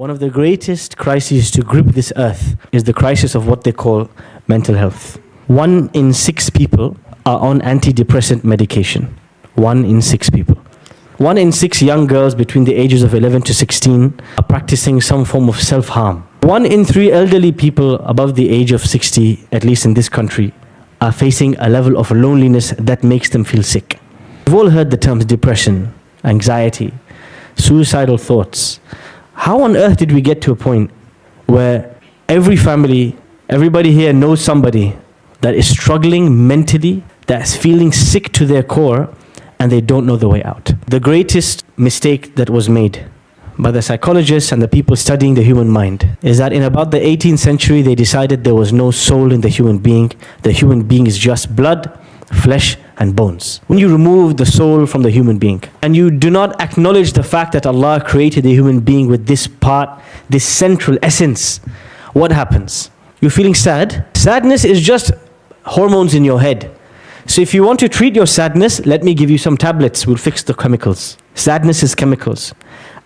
One of the greatest crises to grip this earth is the crisis of what they call mental health. 1 in 6 people are on antidepressant medication. 1 in 6 people. 1 in 6 young girls between the ages of 11 to 16 are practicing some form of self-harm. 1 in 3 elderly people above the age of 60, at least in this country, are facing a level of loneliness that makes them feel sick. We've all heard the terms depression, anxiety, suicidal thoughts. How on earth did we get to a point where every family, everybody here knows somebody that is struggling mentally, that's feeling sick to their core, and they don't know the way out? The greatest mistake that was made by the psychologists and the people studying the human mind is that in about the 18th century, they decided there was no soul in the human being. The human being is just blood, flesh, and bones. When you remove the soul from the human being and you do not acknowledge the fact that Allah created the human being with this part, this central essence, what happens? You're feeling sad. Sadness is just hormones in your head. So if you want to treat your sadness, let me give you some tablets. We'll fix the chemicals. Sadness is chemicals.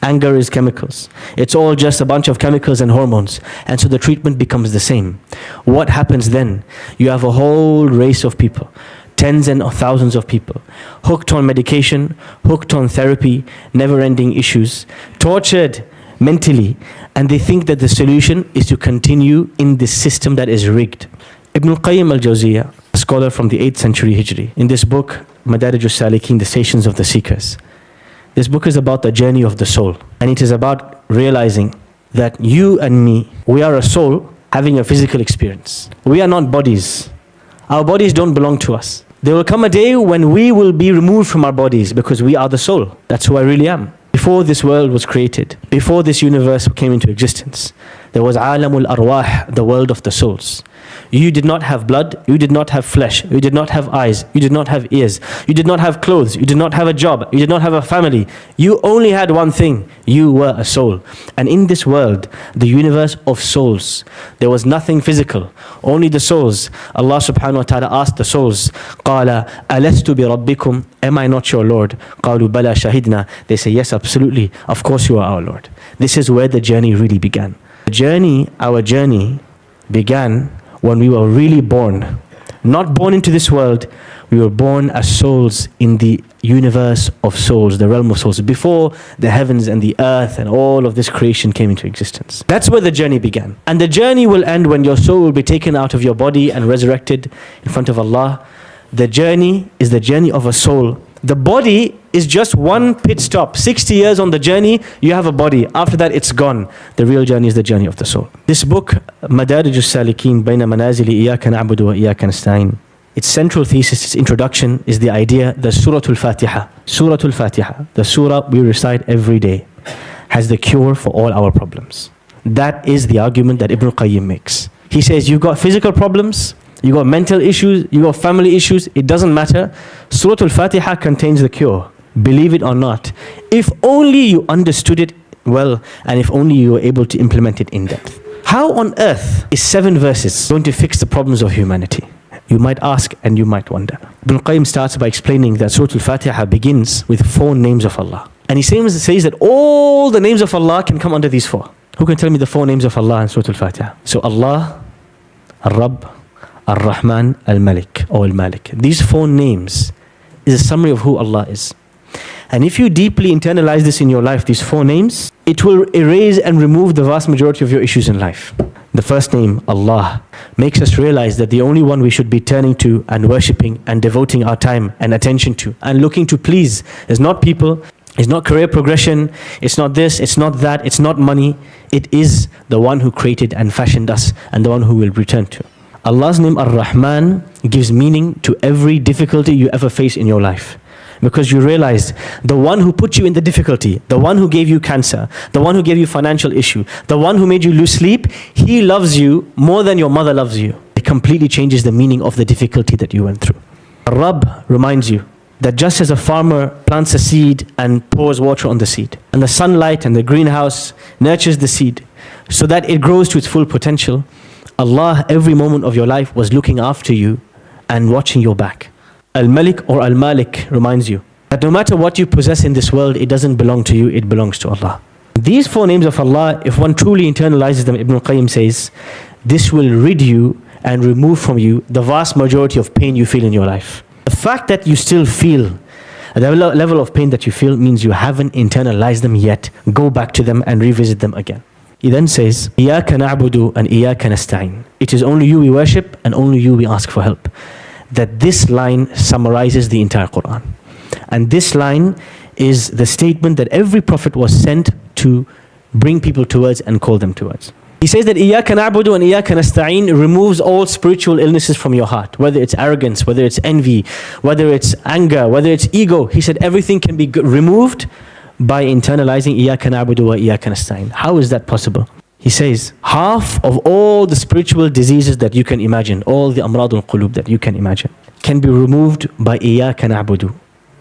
Anger is chemicals. It's all just a bunch of chemicals and hormones. And so the treatment becomes the same. What happens then? You have a whole race of people, tens and thousands of people, hooked on medication, hooked on therapy, never-ending issues, tortured mentally, and they think that the solution is to continue in this system that is rigged. Ibn al-Qayyim al-Jawziyah, a scholar from the 8th century Hijri, in this book, Madarij al-Salikin, The Stations of the Seekers, this book is about the journey of the soul, and it is about realizing that you and me, we are a soul having a physical experience. We are not bodies. Our bodies don't belong to us. There will come a day when we will be removed from our bodies because we are the soul. That's who I really am. Before this world was created, before this universe came into existence, there was Alamul Arwah, the world of the souls. You did not have blood, you did not have flesh, you did not have eyes, you did not have ears, you did not have clothes, you did not have a job, you did not have a family. You only had one thing, you were a soul. And in this world, the universe of souls, there was nothing physical, only the souls. Allah subhanahu wa ta'ala asked the souls, قَالَ أَلَسْتُ بِرَبِّكُمْ, am I not your Lord? قَالُوا بَلَا شَهِدْنَا, they say, yes, absolutely, of course you are our Lord. This is where the journey really began. The journey, our journey, began when we were really born. Not born into this world, we were born as souls in the universe of souls, the realm of souls, before the heavens and the earth and all of this creation came into existence. That's where the journey began. And the journey will end when your soul will be taken out of your body and resurrected in front of Allah. The journey is the journey of a soul. The body is just one pit stop. 60 years on the journey, you have a body. After that, it's gone. The real journey is the journey of the soul. This book, Madarij al-Salikin, Bayna Manazili Iyaka Na'budu wa Iyaka Nasta'in, its central thesis, its introduction, is the idea that Surah Al-Fatiha, Surah Al-Fatiha, the surah we recite every day, has the cure for all our problems. That is the argument that Ibn al-Qayyim makes. He says, you've got physical problems, you got mental issues, you got family issues, it doesn't matter. Surah Al-Fatiha contains the cure. Believe it or not. If only you understood it well, and if only you were able to implement it in depth. How on earth is 7 verses going to fix the problems of humanity? You might ask and you might wonder. Ibn Qayyim starts by explaining that Surah Al-Fatiha begins with 4 names of Allah. And he says that all the names of Allah can come under these 4. Who can tell me the 4 names of Allah in Surah Al-Fatiha? So Allah, Ar-Rabb, Ar-Rahman, Al-Malik, or Al-Malik. These 4 names is a summary of who Allah is. And if you deeply internalize this in your life, these 4 names, it will erase and remove the vast majority of your issues in life. The first name, Allah, makes us realize that the only one we should be turning to and worshipping and devoting our time and attention to and looking to please is not people, it's not career progression, it's not this, it's not that, it's not money. It is the one who created and fashioned us and the one who will return to. Allah's name Ar-Rahman gives meaning to every difficulty you ever face in your life. Because you realize the one who put you in the difficulty, the one who gave you cancer, the one who gave you financial issue, the one who made you lose sleep, he loves you more than your mother loves you. It completely changes the meaning of the difficulty that you went through. Rabb reminds you that just as a farmer plants a seed and pours water on the seed, and the sunlight and the greenhouse nurtures the seed so that it grows to its full potential, Allah every moment of your life was looking after you and watching your back. Al-Malik or Al-Malik reminds you that no matter what you possess in this world, it doesn't belong to you, it belongs to Allah. These 4 names of Allah, if one truly internalizes them, Ibn al-Qayyim says, this will rid you and remove from you the vast majority of pain you feel in your life. The fact that you still feel the level of pain that you feel means you haven't internalized them yet. Go back to them and revisit them again. He then says, إِيَّاكَ نَعْبُدُ and إِيَّاكَ نَسْتَعِينُ. It is only you we worship and only you we ask for help. That this line summarizes the entire Quran. And this line is the statement that every prophet was sent to bring people towards and call them towards. He says that إِيَّاكَ نَعْبُدُ and إِيَّاكَ نَسْتَعِينُ removes all spiritual illnesses from your heart, whether it's arrogance, whether it's envy, whether it's anger, whether it's ego. He said everything can be removed by internalizing إِيَّاكَ نَعْبُدُ وَإِيَّاكَ نَسْتَعِينُ. How is that possible? He says half of all the spiritual diseases that you can imagine, all the amrad al-qulub that you can imagine, can be removed by إِيَّاكَ نَعْبُدُ,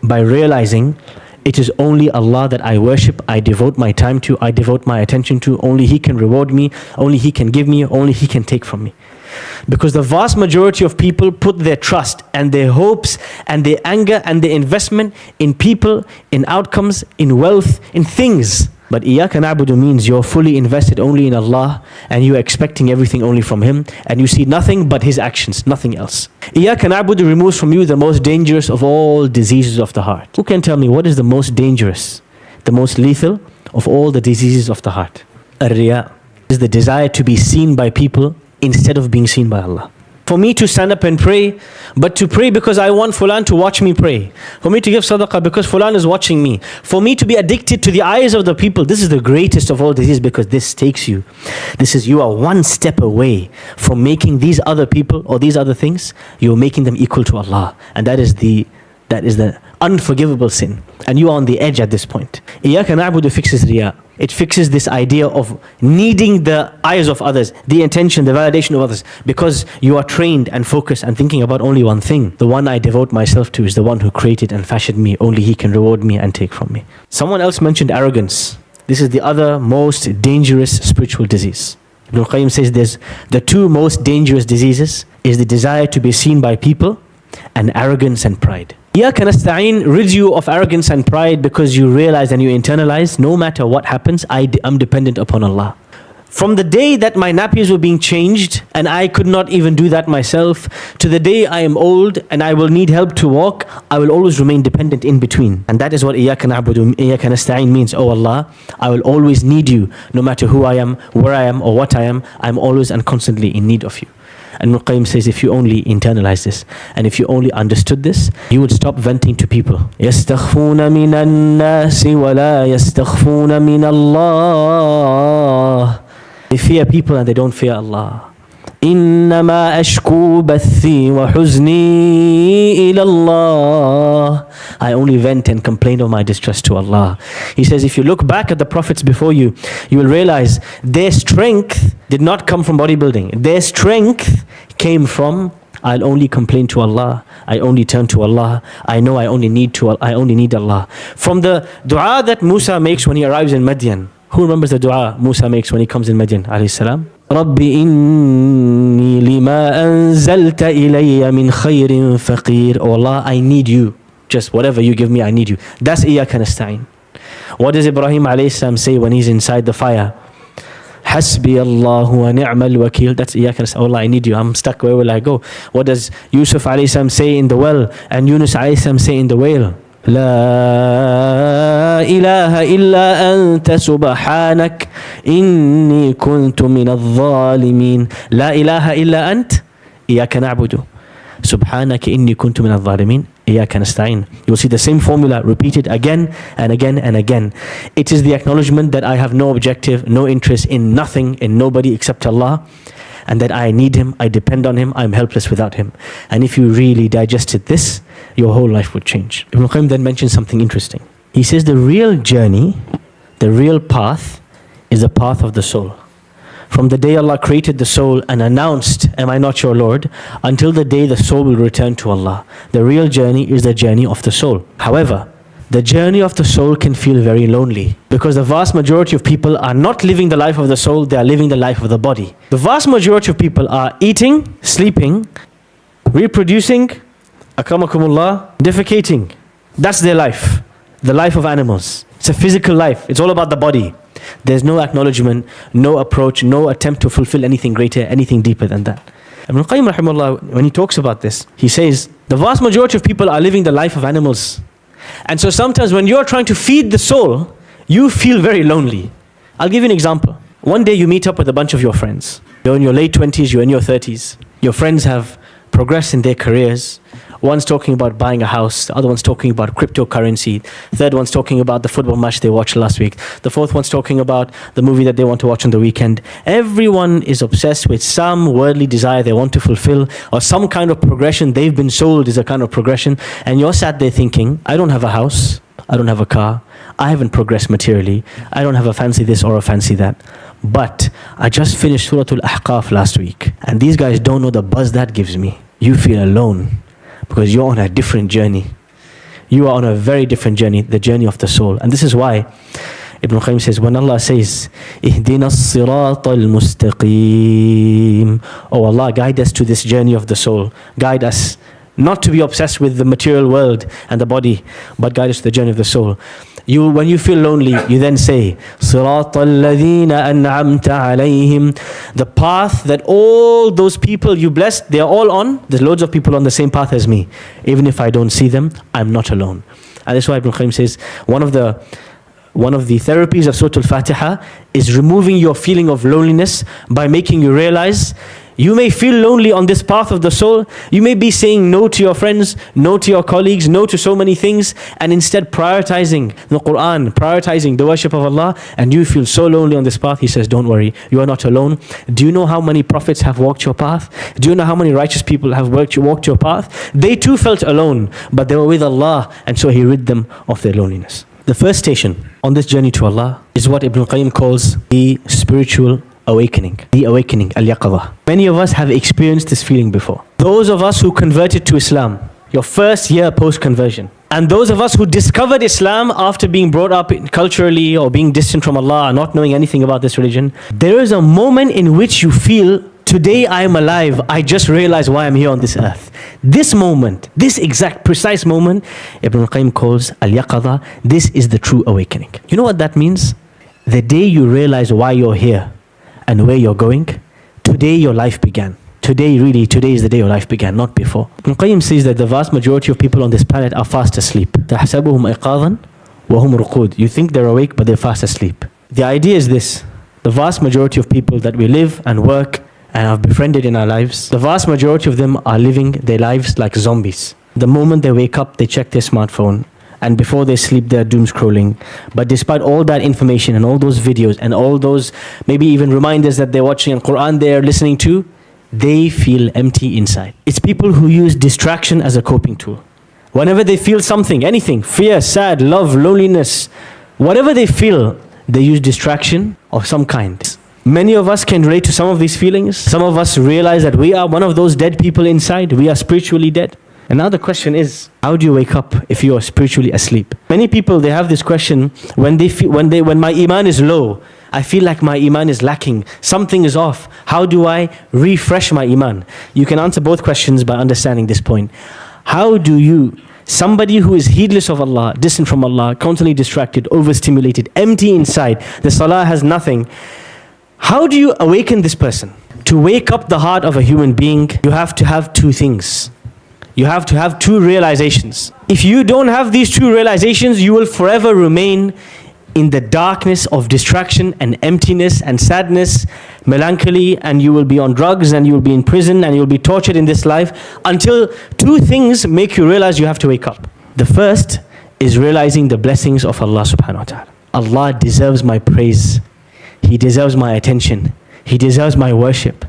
by realizing it is only Allah that I worship, I devote my time to, I devote my attention to. Only He can reward me, only He can give me, only He can take from me. Because the vast majority of people put their trust and their hopes and their anger and their investment in people, in outcomes, in wealth, in things. But إِيَّاكَ نَعْبُدُ means you're fully invested only in Allah and you're expecting everything only from Him and you see nothing but His actions, nothing else. إِيَّاكَ نَعْبُدُ removes from you the most dangerous of all diseases of the heart. Who can tell me what is the most dangerous, the most lethal of all the diseases of the heart? Ar-riya is the desire to be seen by people instead of being seen by Allah. For me to stand up and pray, but to pray because I want Fulan to watch me pray. For me to give sadaqah because Fulan is watching me. For me to be addicted to the eyes of the people. This is the greatest of all diseases because this takes you. You are one step away from making these other people or these other things, you're making them equal to Allah. And that is the unforgivable sin. And you are on the edge at this point. إِيَّاكَ نَعْبُدُ fixes riya. It fixes this idea of needing the eyes of others, the attention, the validation of others, because you are trained and focused and thinking about only one thing. The one I devote myself to is the one who created and fashioned me. Only He can reward me and take from me. Someone else mentioned arrogance. This is the other most dangerous spiritual disease. Ibn al-Qayyim says there's the 2 most dangerous diseases is the desire to be seen by people and arrogance and pride. إِيَّاكَ نَسْتَعِينُ rids you of arrogance and pride because you realize and you internalize no matter what happens, I'm dependent upon Allah. From the day that my nappies were being changed and I could not even do that myself, to the day I am old and I will need help to walk, I will always remain dependent in between. And that is what إِيَّاكَ نَعْبُدُ إِيَّاكَ نَسْتَعِينُ means. Oh Allah, I will always need you, no matter who I am, where I am or what I am, I'm always and constantly in need of you. And Ibn al-Qayyim says if you only internalize this and if you only understood this, you would stop venting to people. يَسْتَخْفُونَ مِنَ النَّاسِ وَلَا يَسْتَخْفُونَ مِنَ اللَّهِ. They fear people and they don't fear Allah. إِنَّمَا أَشْكُو بَثِّي وَحُزْنِي إِلَى اللَّهِ. I only vent and complain of my distress to Allah. He says if you look back at the prophets before you, you will realize their strength did not come from bodybuilding. Their strength came from, I'll only complain to Allah. I only turn to Allah. I know I only need Allah. From the dua that Musa makes when he arrives in Madian. Who remembers the dua Musa makes when he comes in Madian, alayhi salam? رَبِّ إِنِّي لِمَا أَنزَلْتَ إِلَيَّ مِنْ خَيْرٍ فَقِيرٍ. Oh Allah, I need you. Just whatever you give me, I need you. That's إِيَّاكَ نَسْتَعِينُ. What does Ibrahim alayhi salam say when he's inside the fire? حَسْبِيَ اللَّهُ وَنِعْمَ الْوَكِيلُ. That's إِيَّاكَ نَسْتَعِينُ. Oh Allah, I need you. I'm stuck. Where will I go? What does Yusuf alayhi salam say in the well and Yunus alayhi salam say in the whale? لا إله إلا أنت سبحانك إني كنت من الظالمين. لا إله إلا أنت إياك نعبد سبحانك إني كنت من الظالمين إياك نستعين. You'll see the same formula repeated again and again and again. It is the acknowledgement that I have no objective, no interest in nothing, in nobody except Allah, and that I need Him, I depend on Him, I'm helpless without Him. And if you really digested this, your whole life would change. Ibn al-Qayyim then mentions something interesting. He says the real journey, the real path is the path of the soul. From the day Allah created the soul and announced, am I not your Lord, until the day the soul will return to Allah. The real journey is the journey of the soul. However, the journey of the soul can feel very lonely because the vast majority of people are not living the life of the soul, they are living the life of the body. The vast majority of people are eating, sleeping, reproducing, akramakumullah, defecating. That's their life, the life of animals. It's a physical life, it's all about the body. There's no acknowledgement, no approach, no attempt to fulfill anything greater, anything deeper than that. Ibn Qayyim rahimahullah, when he talks about this, he says, the vast majority of people are living the life of animals. And so sometimes when you're trying to feed the soul, you feel very lonely. I'll give you an example. One day you meet up with a bunch of your friends. You're in your late 20s, you're in your 30s. Your friends have progressed in their careers. One's talking about buying a house, the other one's talking about cryptocurrency, third one's talking about the football match they watched last week, the fourth one's talking about the movie that they want to watch on the weekend. Everyone is obsessed with some worldly desire they want to fulfill, or some kind of progression they've been sold is a kind of progression, and you're sat there thinking, I don't have a house, I don't have a car, I haven't progressed materially, I don't have a fancy this or a fancy that. But I just finished Surah Al-Ahqaf last week, and these guys don't know the buzz that gives me. You feel alone because you're on a different journey. You are on a very different journey, the journey of the soul. And this is why Ibn Qayyim says, when Allah says, Ihdina as-sirata al-mustaqim, oh Allah, guide us to this journey of the soul. Guide us not to be obsessed with the material world and the body, but guide us to the journey of the soul. When you feel lonely, you then say, صِرَاطَ الَّذِينَ أَنْعَمْتَ عَلَيْهim, the path that all those people you blessed, they're all on. There's loads of people on the same path as me. Even if I don't see them, I'm not alone. And that's why Ibn Qayyim says, one of the therapies of Surah Al-Fatiha is removing your feeling of loneliness by making you realize you may feel lonely on this path of the soul. You may be saying no to your friends, no to your colleagues, no to so many things, and instead prioritizing the Quran, prioritizing the worship of Allah, and you feel so lonely on this path. He says, don't worry, you are not alone. Do you know how many prophets have walked your path? Do you know how many righteous people have walked your path? They too felt alone, but they were with Allah, and so He rid them of their loneliness. The first station on this journey to Allah is what Ibn Qayyim calls the spiritual awakening, al-yaqadha. Many of us have experienced this feeling before. Those of us who converted to Islam, your first year post-conversion, and those of us who discovered Islam after being brought up culturally or being distant from Allah, not knowing anything about this religion, there is a moment in which you feel, today I am alive, I just realized why I'm here on this earth. This moment, this exact precise moment, Ibn Qayyim calls al-yaqadha. This is the true awakening. You know what that means? The day you realize why you're here and where you're going, today your life began. Today is the day your life began, not before. Ibn Qayyim says that the vast majority of people on this planet are fast asleep. تَحْسَبُهُمْ أَيْقَاظًا وَهُمْ رُقُودٌ. You think they're awake, but they're fast asleep. The idea is this: the vast majority of people that we live and work and have befriended in our lives, the vast majority of them are living their lives like zombies. The moment they wake up, they check their smartphone, and before they sleep, they're doom scrolling. But despite all that information and all those videos and all those maybe even reminders that they're watching and Quran they're listening to, they feel empty inside. It's people who use distraction as a coping tool. Whenever they feel something, anything, fear, sad, love, loneliness, whatever they feel, they use distraction of some kind. Many of us can relate to some of these feelings. Some of us realize that we are one of those dead people inside. We are spiritually dead. And now the question is, how do you wake up if you are spiritually asleep? Many people, they have this question when my iman is low. I feel like my iman is lacking. Something is off. How do I refresh my iman? You can answer both questions by understanding this point. How do you, somebody who is heedless of Allah, distant from Allah, constantly distracted, overstimulated, empty inside, the salah has nothing, how do you awaken this person? To wake up the heart of a human being, you have to have two things. You have to have two realizations. If you don't have these two realizations, you will forever remain in the darkness of distraction and emptiness and sadness, melancholy, and you will be on drugs and you will be in prison and you will be tortured in this life until two things make you realize you have to wake up. The first is realizing the blessings of Allah subhanahu wa ta'ala. Allah deserves my praise. He deserves my attention. He deserves my worship.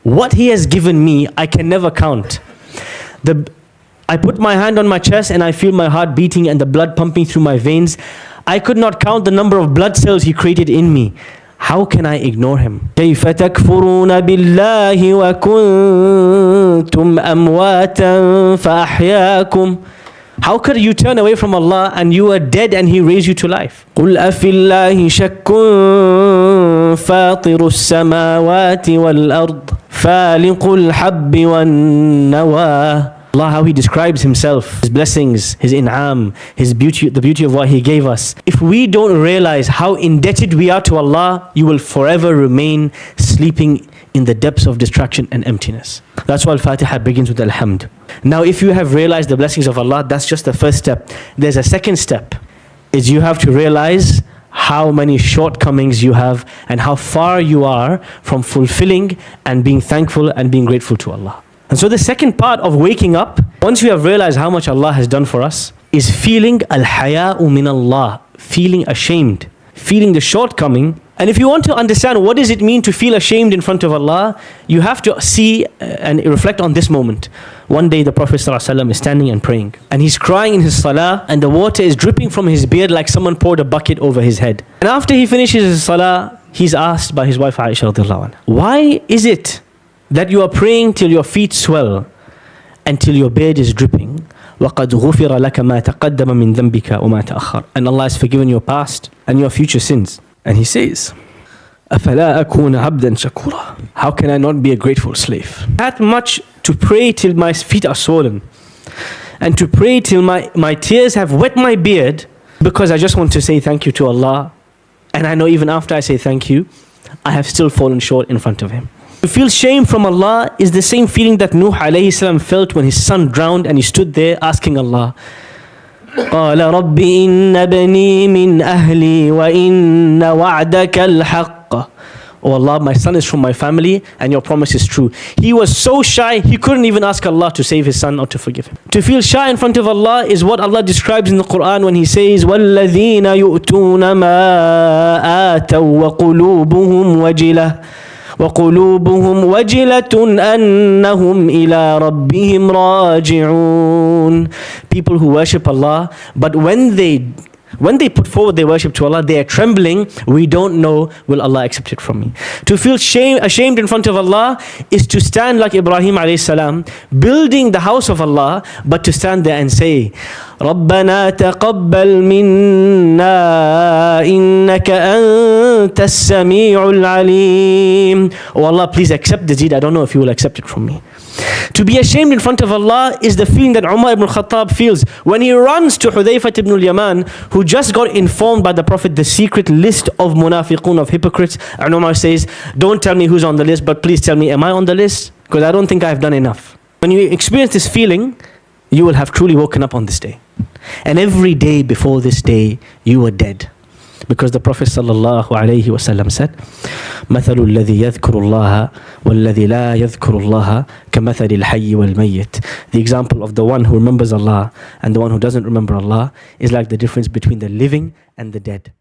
What He has given me, I can never count. I put my hand on my chest and I feel my heart beating and the blood pumping through my veins. I could not count the number of blood cells He created in me. How can I ignore Him? كيف تكفرون بالله وكنتم أمواتا فأحياكم. How could you turn away from Allah and you are dead and He raised you to life? قل أفي الله شك فاطر السماوات والأرض فالق الحب والنوى Allah, how He describes Himself, His blessings, His in'am, His beauty, the beauty of what He gave us. If we don't realize how indebted we are to Allah, you will forever remain sleeping in the depths of distraction and emptiness. That's why Al-Fatiha begins with Alhamd. Now, if you have realized the blessings of Allah, that's just the first step. There's a second step, is you have to realize how many shortcomings you have and how far you are from fulfilling and being thankful and being grateful to Allah. And so the second part of waking up, once you have realized how much Allah has done for us, is feeling al-haya'u min Allah, feeling ashamed, feeling the shortcoming. And if you want to understand what does it mean to feel ashamed in front of Allah, you have to see and reflect on this moment. One day the Prophet ﷺ is standing and praying, and he's crying in his salah, and the water is dripping from his beard like someone poured a bucket over his head. And after he finishes his salah, he's asked by his wife Aisha radiallahu anha, why is it that you are praying till your feet swell and till your beard is dripping? وَقَدْ غُفِرَ لَكَ مَا تَقَدَّمَ مِن ذَنْبِكَ وَمَا تَأَخَّرَ. And Allah has forgiven your past and your future sins. And he says, أَفَلَا أَكُونَ عَبْدًا شَكُورًا. How can I not be a grateful slave? That much to pray till my feet are swollen, and to pray till my tears have wet my beard, because I just want to say thank you to Allah. And I know even after I say thank you, I have still fallen short in front of Him. To feel shame from Allah is the same feeling that Nuh alayhi salam felt when his son drowned, and he stood there asking Allah, قال رب إن ابني من أهلي وإن وعدك الحق. Oh Allah, my son is from my family and your promise is true. He was so shy, he couldn't even ask Allah to save his son or to forgive him. To feel shy in front of Allah is what Allah describes in the Quran when He says, وَالَّذِينَ يُؤْتُونَ مَا آتَوا وَقُلُوبُهُمْ وَجِلَةٌ أَنَّهُمْ إِلَىٰ رَبِّهِمْ رَاجِعُونَ. People who worship Allah, but when they put forward their worship to Allah, they are trembling. We don't know, will Allah accept it from me? To feel ashamed in front of Allah is to stand like Ibrahim alayhi salam, building the house of Allah, but to stand there and say, رَبَّنَا تَقَبَّلْ مِنَّا إِنَّكَ أَنْتَ السَّمِيعُ الْعَلِيمُ. Oh Allah, please accept the deed. I don't know if you will accept it from me. To be ashamed in front of Allah is the feeling that Umar ibn Khattab feels when he runs to Hudayfah ibn al-Yaman, who just got informed by the Prophet the secret list of munafiqun, of hypocrites. And Umar says, don't tell me who's on the list, but please tell me, am I on the list? Because I don't think I've done enough. When you experience this feeling, you will have truly woken up on this day. And every day before this day, you were dead. Because the Prophet sallallahu alayhi wasallam said, مثل الذي يذكر الله والذي لا يذكر الله كمثل الحي والميت. The example of the one who remembers Allah and the one who doesn't remember Allah is like the difference between the living and the dead.